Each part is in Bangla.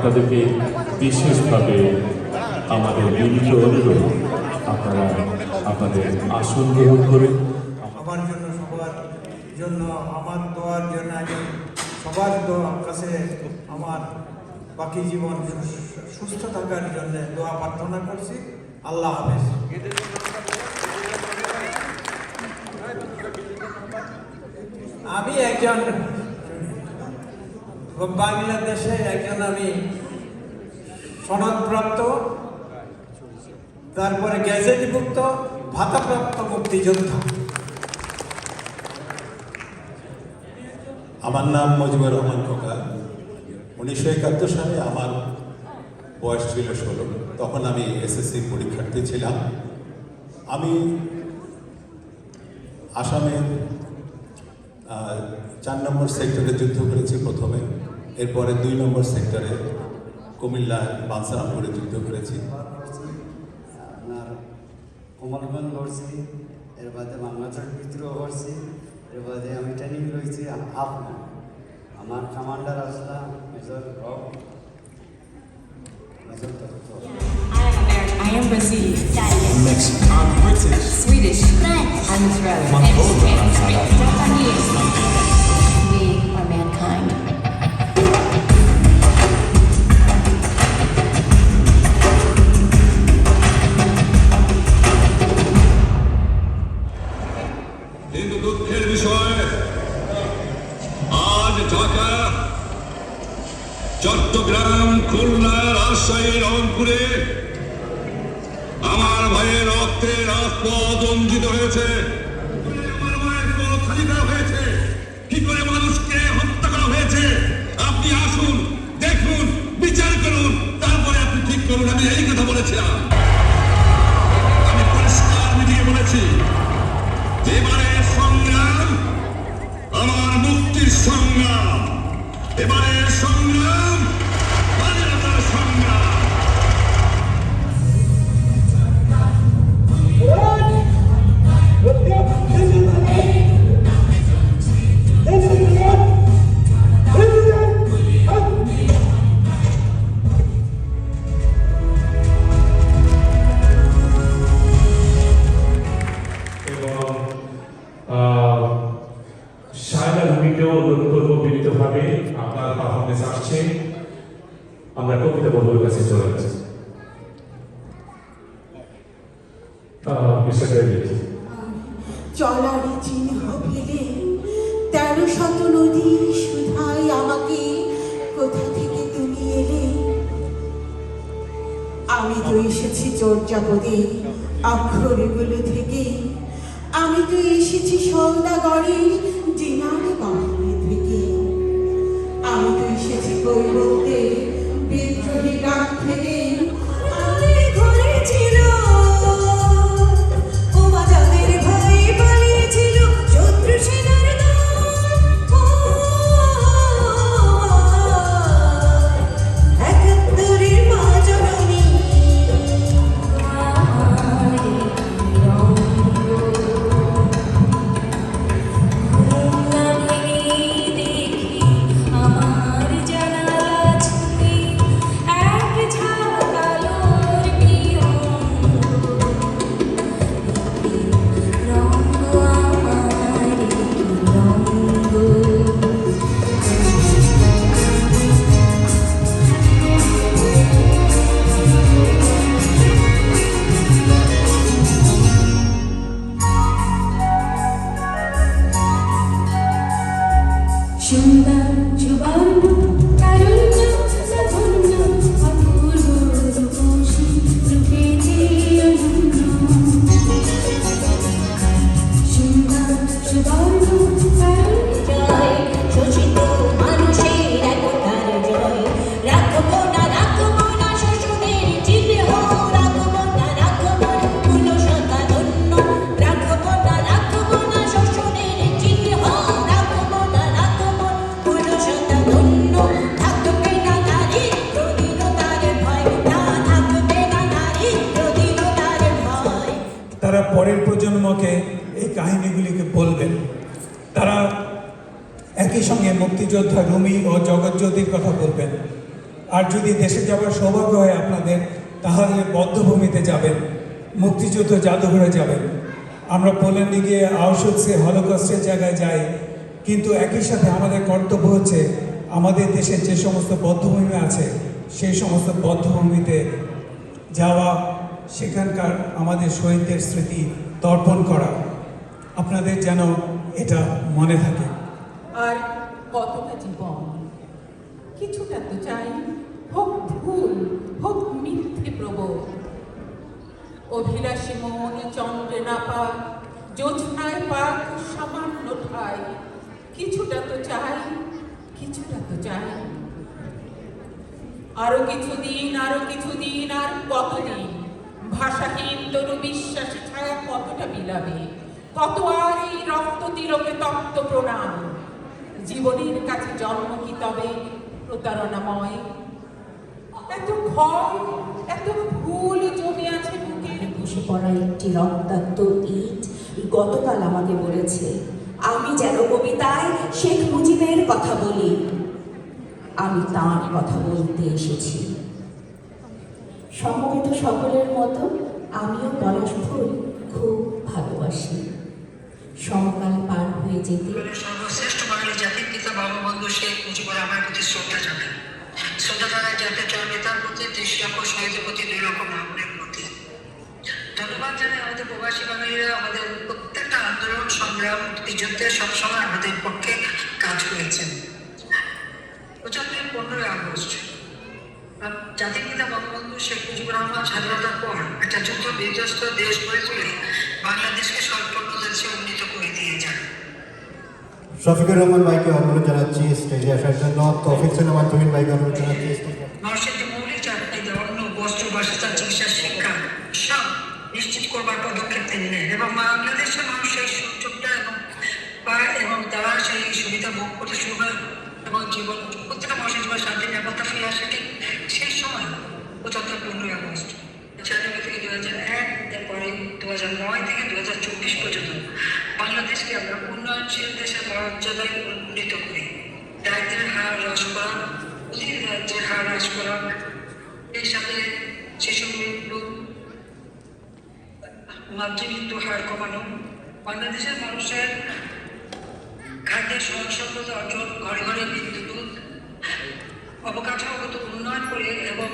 আপনাদেরকে বিশেষভাবে আমাদের বিনীত অনুরোধ, আপনারা আপনাদের আসন গ্রহণ করুন। আমার জন্য, সবার জন্য, আমার দোয়ার জন্য, সবার দোয়ার কাছে আমার বাকি জীবন সুস্থ থাকার জন্য দোয়া প্রার্থনা করছি। আল্লাহ হাফেজ। আমি একজন বাংলাদেশে আমি সনদপ্রাপ্ত, তারপরে গ্যাজেটভুক্ত, ভাতাপ্রাপ্ত মুক্তিযোদ্ধা। আমার নাম মুজিবুর রহমান খোকা। 1971 সালে আমার বয়স ছিল 16। তখন আমি এসএসসি পরীক্ষার্থী ছিলাম। আমি আসামের 4 নম্বর সেক্টরে যুদ্ধ করেছি প্রথমে, এরপরে 2 নম্বর সেক্টরে কুমিল্লা বাঞ্ছারামপুরে যুদ্ধ করেছি। আপনার কোমলগঞ্জ করছি, এর বাদে বাংলাদেশের বিদ্রোহ করছি, এর বাদে আমি ট্রেনিং রয়েছি আপনার। আমার কমান্ডার আসলা major rock, major Dutta. I am Brazilian, Italian, Mexican, I'm British, Swedish, French, I'm Israeli, Mongolian, Japanese. We are mankind. কিন্তু দুঃখের বিষয়, আজ ঢাকা, চট্টগ্রাম, খুলনা, রাজশাহী, রংপুরে আমার ভাইয়ের রক্তে রাজপথ রঞ্জিত হয়েছে। আমার মায়ের কোল খালি করা হয়েছে, কি করে মানুষকে হত্যা করা হয়েছে। আপনি আসুন, দেখুন, বিচার করুন, তারপরে আপনি ঠিক করুন। আমি এই কথা বলেছিলাম। আমি পরিষ্কার মিটিয়ে বলেছি, এবারে সংগ্রাম আমার মুক্তির সংগ্রাম, এবারে সংগ্রাম স্বাধীনতার সংগ্রাম। আপনার পারফরমেন্স আসছে, আমরা কবিতা বন্ধুর কাছে চলে যাচ্ছি। চলার চিহ্ন ফেলে 13শত নদী শুধাই আমাকে, কোথা থেকে তুমি এলে। আমি তো এসেছি চর্যাপদে অক্ষরগুলো থেকে, আমি তো এসেছি সৌদাগরের ডিনার বাহিনী থেকে, আমি তো এসেছি কৈবত্যের বিদ্রোহী গ্রাম থেকে। আমি ধরেছিল ওমা যাদের ভয় পালিয়েছিল শত্রু সেনার একাত্তরের মা জননী। তারা পরের প্রজন্মকে এই কাহিনীগুলিকে বলবেন। তারা একই সঙ্গে মুক্তিযোদ্ধা রুমি ও জগৎজ্যোতির কথা বলবেন। আর যদি দেশে যাওয়ার সৌভাগ্য হয় আপনাদের, তাহলে বদ্ধভূমিতে যাবেন, মুক্তিযুদ্ধ জাদুঘরে যাবেন। আমরা পোল্যান্ডে গিয়ে আউশভিৎসে, হলোকস্টের জায়গায় যাই, কিন্তু একই সাথে আমাদের কর্তব্য হচ্ছে আমাদের দেশের যে সমস্ত বদ্ধভূমি আছে সেই সমস্ত বদ্ধভূমিতে যাওয়া, সেখানকার আমাদের শহীদদের স্মৃতি তর্পণ করা। আপনাদের যেন এটা মনে থাকে। আর কতটা জীবন, কিছুটা তো চাই, হোক ভুল, হোক মিথ্যে প্রবোধ। অভিলাষী মন চন্দ্রে না পাক, জোছনায় পাক সামান্য ঠাই, কিছুটা তো চাই, কিছুটা তো চাই। আরো কিছুদিন, আরো কিছুদিন, আর কতদিন ভাষাহীন তরু বিশ্বাসী ছায়া কতটা বিলাবে, কত আর এই রক্ত তিলকে তপ্ত প্রণাম। জীবনের কাছে জন্ম কি তবে প্রতারণাময়? এত ভয়, এত ভুল জমে আছে বুকে। বসে পড়া একটি রক্তাক্ত ইট গতকাল আমাকে বলেছে, আমি যেন কবিতায় শেখ মুজিবের কথা বলি। আমি তাঁর কথা বলতে এসেছি। সমবেত সকলের মতো আমিও পলাশ ফুল খুব ভালোবাসি। সমকাল পার হয়ে যেতে সর্বশ্রেষ্ঠ বাঙালি জাতির পিতা বঙ্গবন্ধু শেখ মুজিবুর রহমানের প্রতি শ্রদ্ধা জানাই। শ্রদ্ধা জানাই জাতীয় জননেতার প্রতি, দেশরক্ষ শহীদের প্রতি, দুই রকম মামুনের প্রতি। ধন্যবাদ জানাই আমাদের প্রবাসী বাঙালিরা আমাদের প্রত্যেকটা আন্দোলন সংগ্রাম মুক্তিযুদ্ধে সবসময় আমাদের পক্ষে কাজ করেছেন। 15ই আগস্ট জাতির পিতা বঙ্গবন্ধু শেখ মুজিবুর রহমান স্বাধীনতার পর একটা যুদ্ধ বিধ্বস্ত দেশ গড়ে তুলে বাংলাদেশকে সম্পূর্ণ দেশে উন্নীত করে দিয়ে যান। শফিকুর রহমান ভাইকে অনুরোধ জানাচ্ছি স্টেজে আসার জন্য। তৌফিক সালামান তুহিন ভাইকে অনুরোধ জানাচ্ছি। মানুষের যে মৌলিক চাহিদা, অন্ন, বস্ত্র, বাসস্থান, চিকিৎসা, শিক্ষা সব নিশ্চিত করবার পদক্ষেপ তিনি নেন এবং বাংলাদেশের মানুষ সেই সুযোগটা পায় এবং তারা সেই সুবিধা ভোগ করতে শুরু করে এবং জীবন প্রত্যেকটা মানুষের জীবন শান্তি নিরাপত্তা ফিরে আসে। ঠিক সেই সময় 15ই আগস্ট 1996 থেকে 2001, এরপরে 2009 থেকে 2024 পর্যন্ত বাংলাদেশকে আমরা উন্নয়নশীল দেশের মর্যাদায় উন্নীত করি। দারিদ্র্যের হার হ্রাস করা, অধিক দারিদ্র্যের হার হ্রাস করা, এই সাথে শিশু মৃত্যু, মাতৃমৃত্যু হার কমানো, বাংলাদেশের মানুষের খাদ্যের স্বয়ংসম্পূর্ণতা অর্জন, ঘরে ঘরে বিদ্যুৎ, অবকাঠামোগত উন্নয়ন করে এবং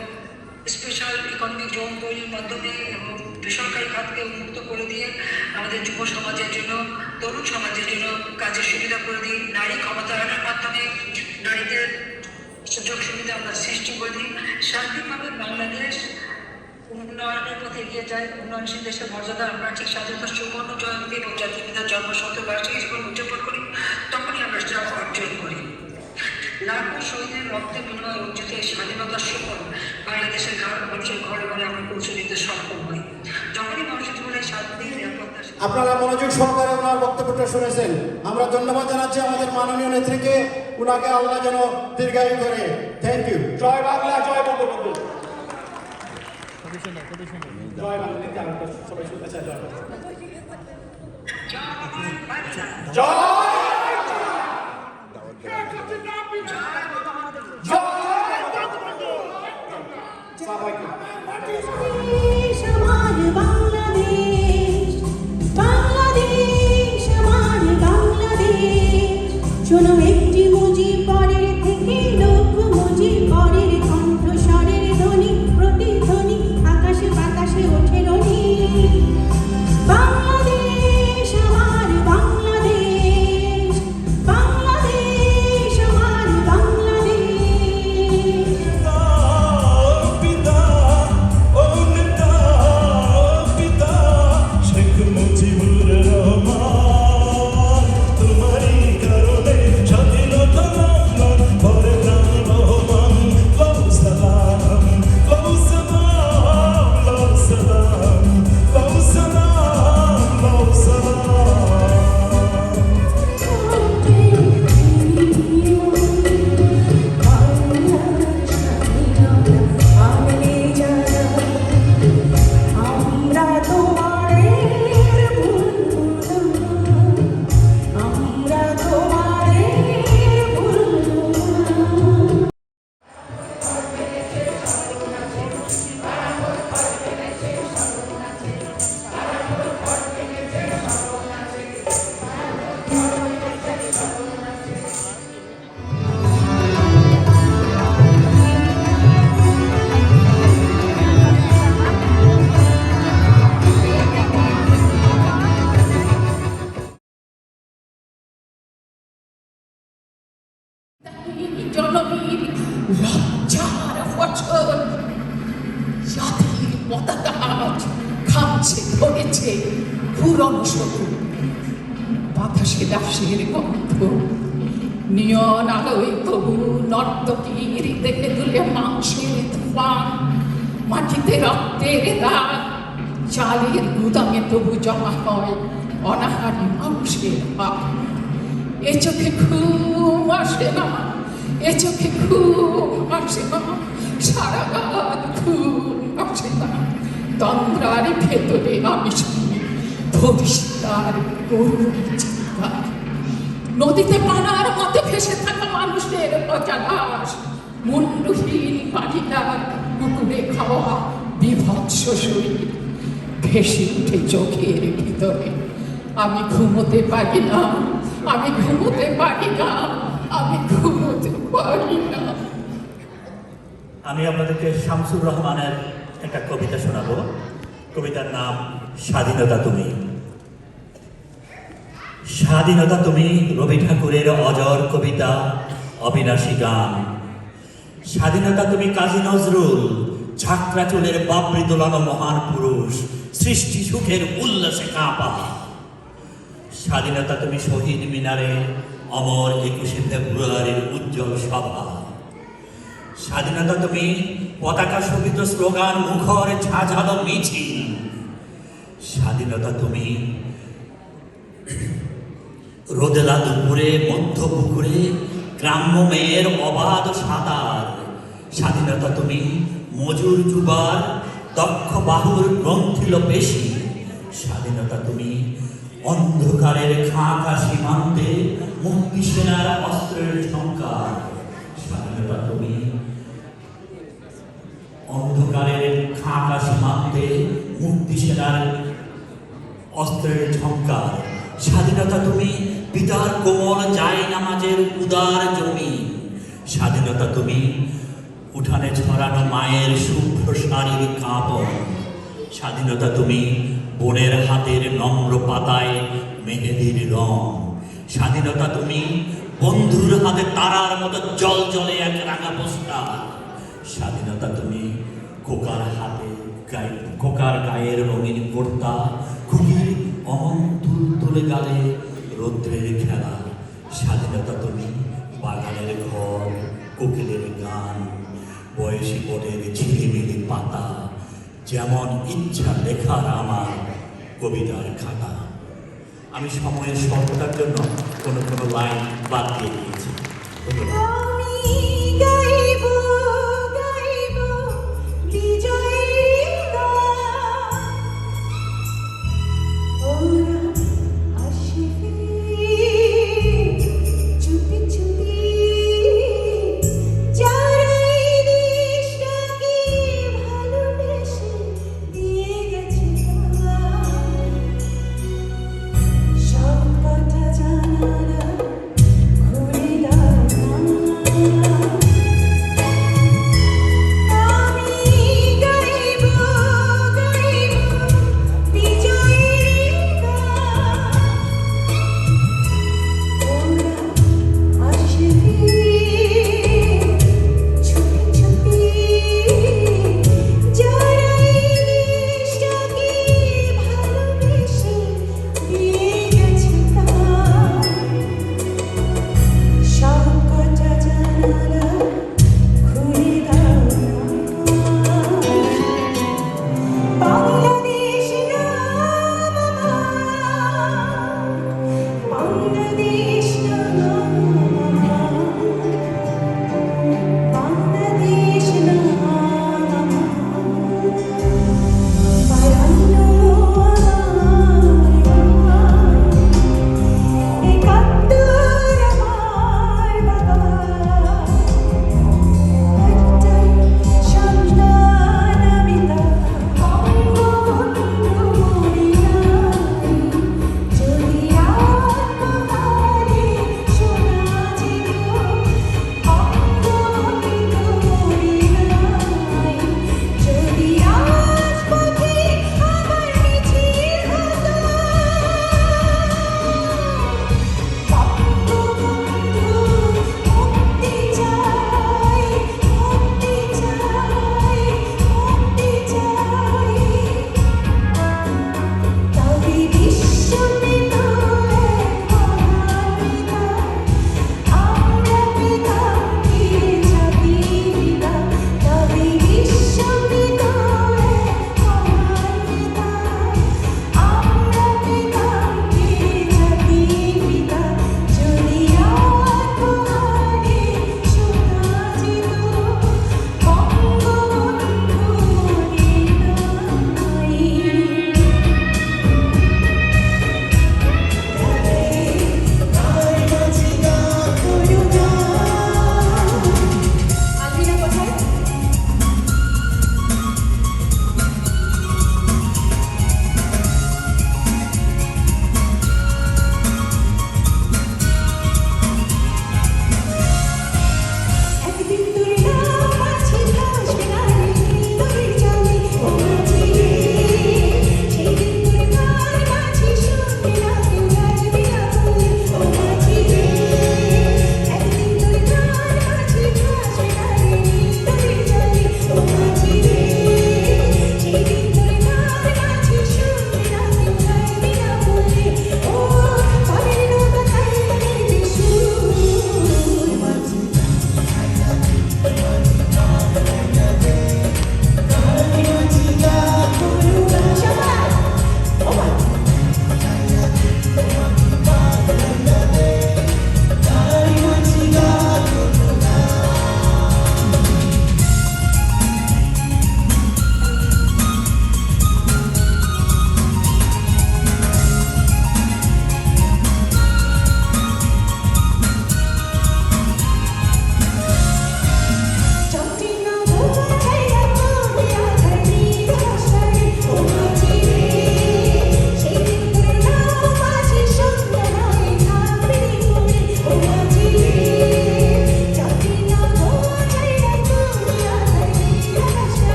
স্পেশাল ইকোনমিক জোন তৈরির মাধ্যমে এবং বেসরকারি খাতকে উন্মুক্ত করে দিয়ে আমাদের যুব সমাজের জন্য, তরুণ সমাজের জন্য কাজের সুবিধা করে দিই। নারী ক্ষমতায়নের মাধ্যমে নারীদের সুযোগ সুবিধা আমরা সৃষ্টি করে দিই। সার্বিকভাবে বাংলাদেশ উন্নয়নের পথে এগিয়ে যায়। উন্নয়নশীল দেশের মর্যাদা আমরা ঠিক স্বাধীনতার সুবর্ণ জয়ন্তী এবং জাতির পিতার জন্মশতবার্ষিকী যখন উদযাপন করি, তখনই আমরা সেটা অর্জন করি। লাখো শহীদের রক্তের বিনিময়ে অর্জিত এই স্বাধীনতার সুফল বাংলাদেশের মানুষের ঘরে ঘরে আমরা পৌঁছে দিতে সক্ষম হই। যখনই মানুষের জীবনে শান্তি, নিরাপত্তা। আপনারা মনোযোগ সহকারে ওনার বক্তব্যটা শুনেছেন। আমরা ধন্যবাদ জানাচ্ছি আমাদের মাননীয় নেত্রীকে। উনাকে আল্লাহ যেন দীর্ঘায়ু করে। Thank you. জয় বাংলা, জয় বঙ্গবন্ধু। জয় বাংলা। সবাই শুনতে চাই জয় বাংলা। জয় বাংলাদেশ আমার বাংলাদেশ, বাংলাদেশ আমার বাংলাদেশ। শোনো একটি মুজিব পরের থেকে লোক মুজিব পরের কণ্ঠস্বরের ধ্বনি, প্রতিধ্বনি আকাশে বাতাসে ওঠে রনি। বাংলাদেশ আমার বাংলাদেশ, জনশক্তি, বাতাসে দাসের গন্ধ, নিয়ন আলোয় তবু নর্তকীর দেখে তুলে মাংসের তুফান, মাটিতে রক্তের দাগ, চালের গুদামে তবু জমা হয় অনাহারী মানুষের হাত। এ চোখে ঘুম আসে না, এ চোখে ঘুম আসে না, সারা রাত ঘুম আসে না। তন্দ্রার ভেতরে আমি শুনি ভবিষ্যৎ করুণ চিৎকার। নদীতে পানার মতো ভেসে থাকা মানুষের পচা লাশ, মুন্ডহীন বালিকা পুকুরে খাওয়া বিভৎস শরীর ভেসে উঠে চোখের ভিতরে। আমি ঘুমোতে পারি না, আমি ঘুমোতে পারি না, আমি ঘুমোতে পারি না। আমি আপনাদেরকে শামসুর রহমানের একটা কবিতা শোনাবো। কবিতার নাম স্বাধীনতা তুমি। স্বাধীনতা তুমি রবি ঠাকুরের অজর কবিতা, অবিনাশী গান। স্বাধীনতা তুমি কাজী নজরুল, ঝাঁকড়া চুলের বাবরি দোলানো মহান পুরুষ, সৃষ্টি সুখের উল্লাসে কাঁপা। স্বাধীনতা তুমি শহীদ মিনারে অমর 21শে ফেব্রুয়ারির উজ্জ্বল সভা। স্বাধীনতা তুমি পতাকা শোভিত স্লোগান মুখর ঝাঁঝালো মিছিল। স্বাধীনতা তুমি রোদেলা দুপুরে মধ্য পুকুরে গ্রাম্য মেয়ের অবাধ সাঁতার। স্বাধীনতা তুমি মজুর যুবার দক্ষ বাহুর গ্রন্থিল পেশি। স্বাধীনতা তুমি অন্ধকারের খাঁকা সীমান্তে মুক্তি সেনার অস্ত্রের ঝঙ্কার। স্বাধীনতা তুমি অন্ধকারের খাঁকা সীমান্তে মুক্তি সেনার অস্ত্রের ঝঙ্কার। স্বাধীনতা তুমি পিতার কোমল যায় নামাজের উদার জমি। স্বাধীনতা তুমি উঠানে ছড়ানো মায়ের শুভ্র শাড়ির কাঁপন। স্বাধীনতা তুমি বোনের হাতের নম্র পাতায় মেহেদির রং। স্বাধীনতা তুমি বন্ধুর হাতে তারার মতো জল জলে এক রাঙা পোস্টার। স্বাধীনতা তুমি খোকার গায়ের রঙিন কর্তা, খুকির অমন তুলে গালে রৌদ্রের খেলা। স্বাধীনতা তুমি বাগানের ঘর, কোকিলের গান, বয়সী বটের ঝিলিমিলি পাতা, যেমন ইচ্ছা লেখার আমার কবিতার খাতা। আমি সময়ের স্বল্পতার জন্য কোনো কোনো লাইন বাদ দিয়ে দিয়েছি। ধন্যবাদ।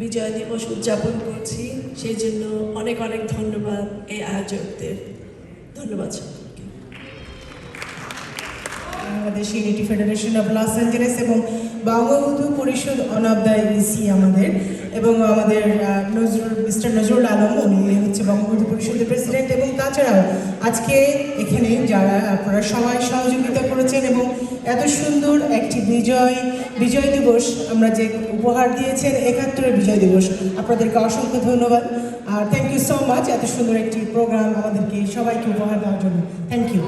বিজয় দিবস উদযাপন করছি, সেই জন্য অনেক অনেক ধন্যবাদ এই আয়োজকদের। ধন্যবাদ সকলকে। Bangladesh unity federation of Los Angeles এবং বঙ্গবন্ধু পরিষদ অনাবদায় ইসি আমাদের, এবং আমাদের মিস্টার নজরুল আলম, উনি হচ্ছে বঙ্গবন্ধু পরিষদের প্রেসিডেন্ট। এবং তাছাড়াও আজকে এখানে যারা আপনারা সবাই সহযোগিতা করেছেন এবং এত সুন্দর একটি বিজয় দিবস আমরা যে উপহার দিয়েছেন, ৭১-এর বিজয় দিবস, আপনাদেরকে অসংখ্য ধন্যবাদ। আর থ্যাংক ইউ সো মাচ এত সুন্দর একটি প্রোগ্রাম আমাদেরকে সবাইকে উপহার দেওয়ার জন্য। Thank you.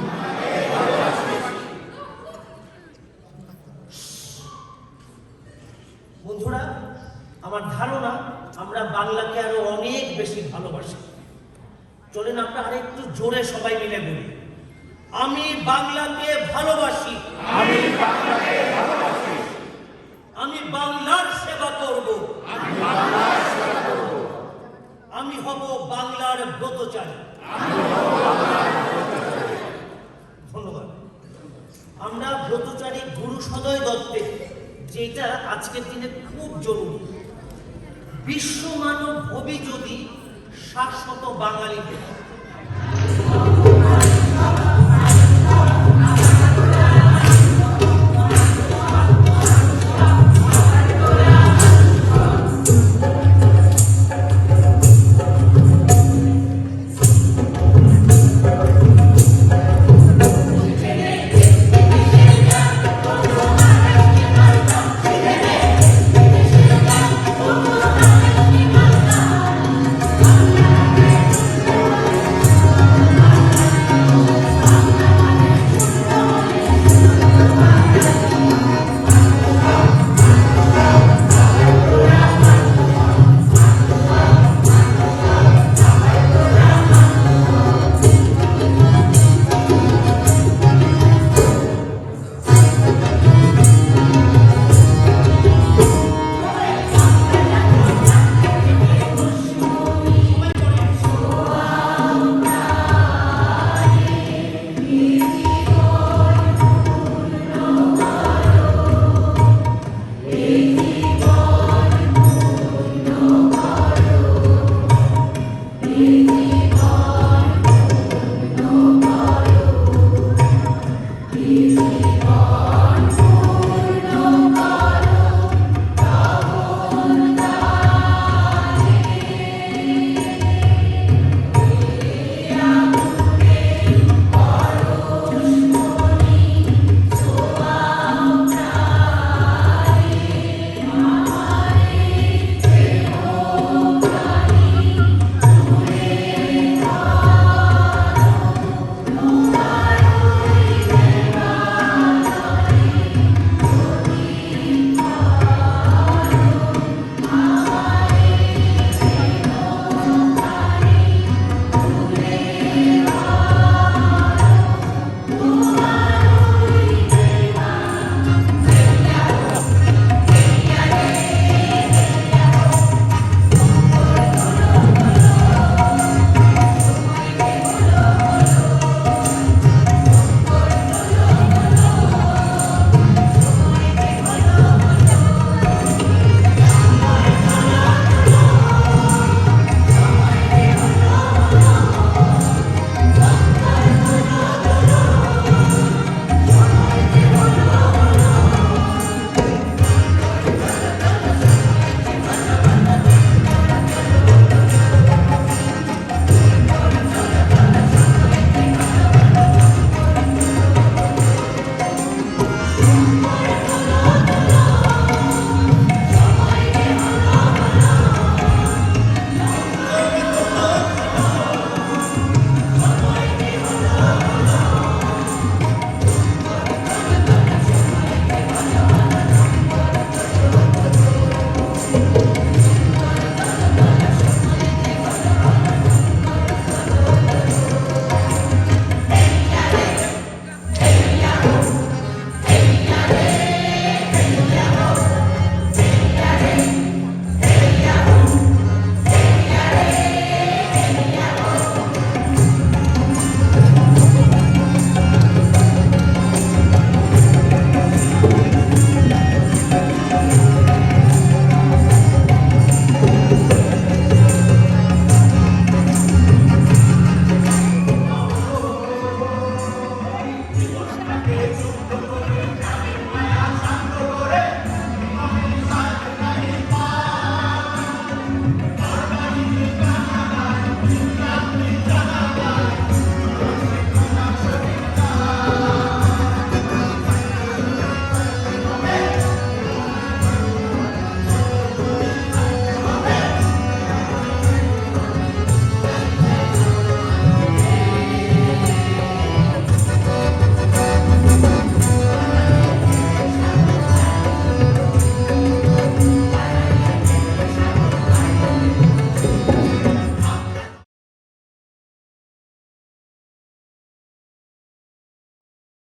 বন্ধুরা, আমার ধারণা আমরা বাংলাকে আরো অনেক বেশি ভালোবাসি। চলেন আমরা আরেকটু জোরে সবাই মিলে বলি, আমি বাংলাকে ভালোবাসি, আমি বাংলাকে ভালোবাসি, আমি বাংলার সেবা করব, আমি বাংলার সেবা করব, আমি হব বাংলার ব্রতচারী, আমি হব বাংলার ব্রতচারী। ধন্যবাদ। আমরা ব্রতচারী গুরু সদয় দত্তের, যেটা আজকের দিনে খুব জরুরি। বিশ্ব মানব হবি যদি শাশ্বত বাঙালি